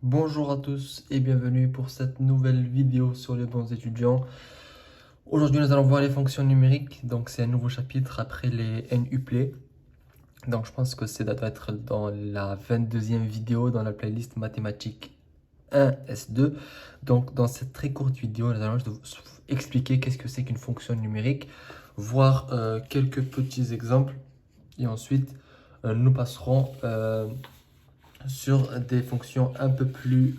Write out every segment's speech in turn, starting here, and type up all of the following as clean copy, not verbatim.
Bonjour à tous et bienvenue pour cette nouvelle vidéo sur les bons étudiants. Aujourd'hui, nous allons voir les fonctions numériques. Donc, c'est un nouveau chapitre après les NUPLE. Donc, je pense que ça doit être dans la 22e vidéo dans la playlist mathématiques 1 S2. Donc, dans cette très courte vidéo, nous allons vous expliquer qu'est-ce que c'est qu'une fonction numérique, voir quelques petits exemples et ensuite nous passerons sur des fonctions un peu plus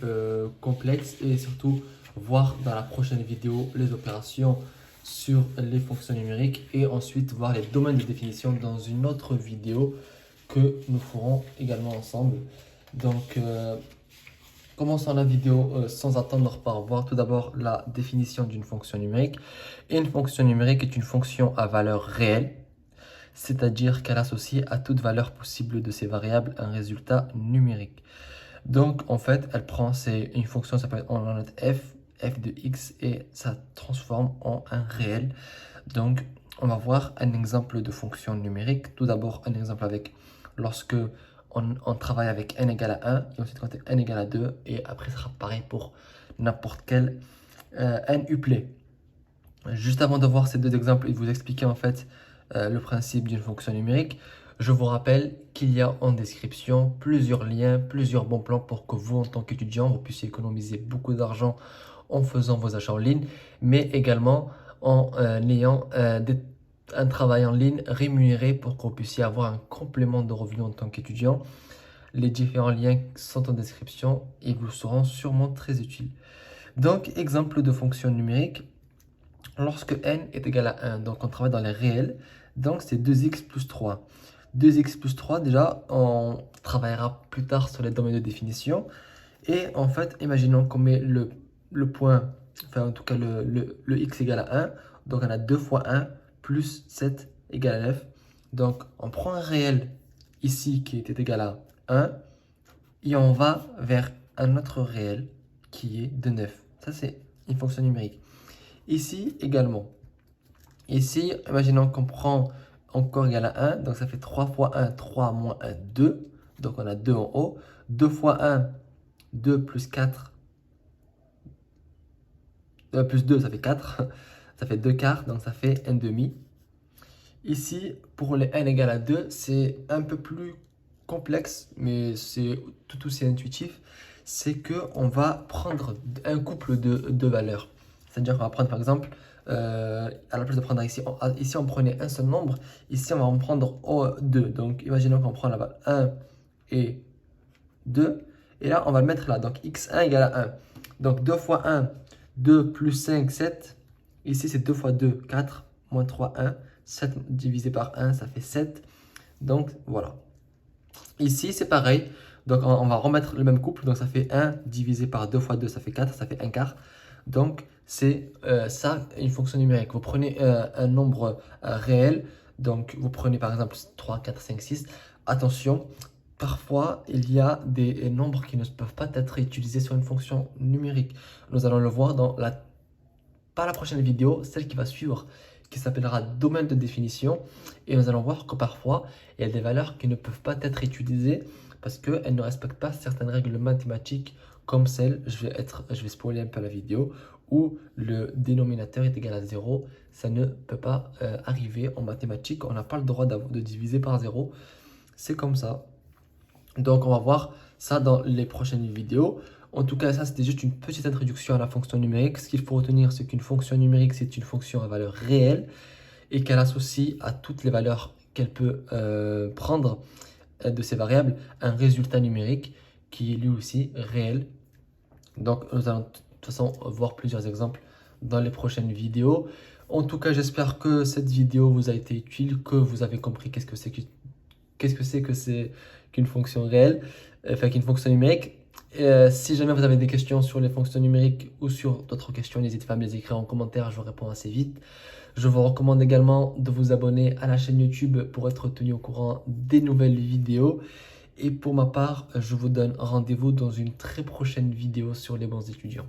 complexes et surtout voir dans la prochaine vidéo les opérations sur les fonctions numériques et ensuite voir les domaines de définition dans une autre vidéo que nous ferons également ensemble. Donc, commençons la vidéo sans attendre par voir tout d'abord la définition d'une fonction numérique. Et une fonction numérique est une fonction à valeur réelle, c'est-à-dire qu'elle associe à toute valeur possible de ces variables un résultat numérique. Donc, en fait, elle prend une fonction, ça s'appelle en note f de x, et ça transforme en un réel. Donc, on va voir un exemple de fonction numérique. Tout d'abord, un exemple avec lorsque on travaille avec n égale à 1, et ensuite quand n égale à 2, et après, ça sera pareil pour n'importe quel NUPLE. Juste avant de voir ces deux exemples et de vous expliquer en fait le principe d'une fonction numérique, je vous rappelle qu'il y a en description plusieurs liens, plusieurs bons plans pour que vous, en tant qu'étudiant, vous puissiez économiser beaucoup d'argent en faisant vos achats en ligne, mais également en ayant un travail en ligne rémunéré pour que vous puissiez avoir un complément de revenus en tant qu'étudiant. Les différents liens sont en description et vous seront sûrement très utiles. Donc, exemple de fonction numérique. Lorsque n est égal à 1, donc on travaille dans les réels, donc c'est 2x plus 3. 2x plus 3, déjà, on travaillera plus tard sur les domaines de définition. Et en fait, imaginons qu'on met le point, enfin en tout cas le x égale à 1, donc on a 2 fois 1 plus 7 égale à 9. Donc on prend un réel ici qui était égal à 1 et on va vers un autre réel qui est de 9. Ça, c'est une fonction numérique. Ici également. Ici, imaginons qu'on prend encore égal à 1, donc ça fait 3 fois 1, 3 moins 1, 2. Donc on a 2 en haut. 2 fois 1, 2 plus 4, plus 2, ça fait 4. Ça fait 2 quarts, donc ça fait 1 demi. Ici, pour les n égale à 2, c'est un peu plus complexe, mais c'est tout aussi intuitif. C'est qu'on va prendre un couple de valeurs. C'est-à-dire qu'on va prendre par exemple, à la place de prendre ici, ici on prenait un seul nombre, ici on va en prendre 2. Donc imaginons qu'on prend là-bas 1 et 2, et là on va le mettre là. Donc x1 égale à 1. Donc 2 fois 1, 2 plus 5, 7. Ici c'est 2 fois 2, 4, moins 3, 1. 7 divisé par 1, ça fait 7. Donc voilà. Ici c'est pareil. Donc on va remettre le même couple. Donc ça fait 1 divisé par 2 fois 2, ça fait 4, ça fait 1 quart. Donc c'est ça une fonction numérique. Vous prenez un nombre réel. Donc vous prenez par exemple 3, 4, 5, 6. Attention, parfois il y a des nombres qui ne peuvent pas être utilisés sur une fonction numérique. Nous allons le voir dans pas la prochaine vidéo, celle qui va suivre, qui s'appellera domaine de définition. Et nous allons voir que parfois, il y a des valeurs qui ne peuvent pas être utilisées parce qu'elles ne respectent pas certaines règles mathématiques comme celle, je vais spoiler un peu la vidéo, où le dénominateur est égal à 0. Ça ne peut pas arriver en mathématiques. On n'a pas le droit de diviser par 0. C'est comme ça. Donc, on va voir ça dans les prochaines vidéos. En tout cas, ça, c'était juste une petite introduction à la fonction numérique. Ce qu'il faut retenir, c'est qu'une fonction numérique, c'est une fonction à valeur réelle et qu'elle associe à toutes les valeurs qu'elle peut prendre de ces variables un résultat numérique qui est lui aussi réel. Donc, nous allons de toute façon voir plusieurs exemples dans les prochaines vidéos. En tout cas, j'espère que cette vidéo vous a été utile, que vous avez compris qu'est-ce que c'est qu'une fonction réelle, enfin qu'une fonction numérique. Si jamais vous avez des questions sur les fonctions numériques ou sur d'autres questions, n'hésitez pas à me les écrire en commentaire, je vous réponds assez vite. Je vous recommande également de vous abonner à la chaîne YouTube pour être tenu au courant des nouvelles vidéos. Et pour ma part, je vous donne rendez-vous dans une très prochaine vidéo sur les bons étudiants.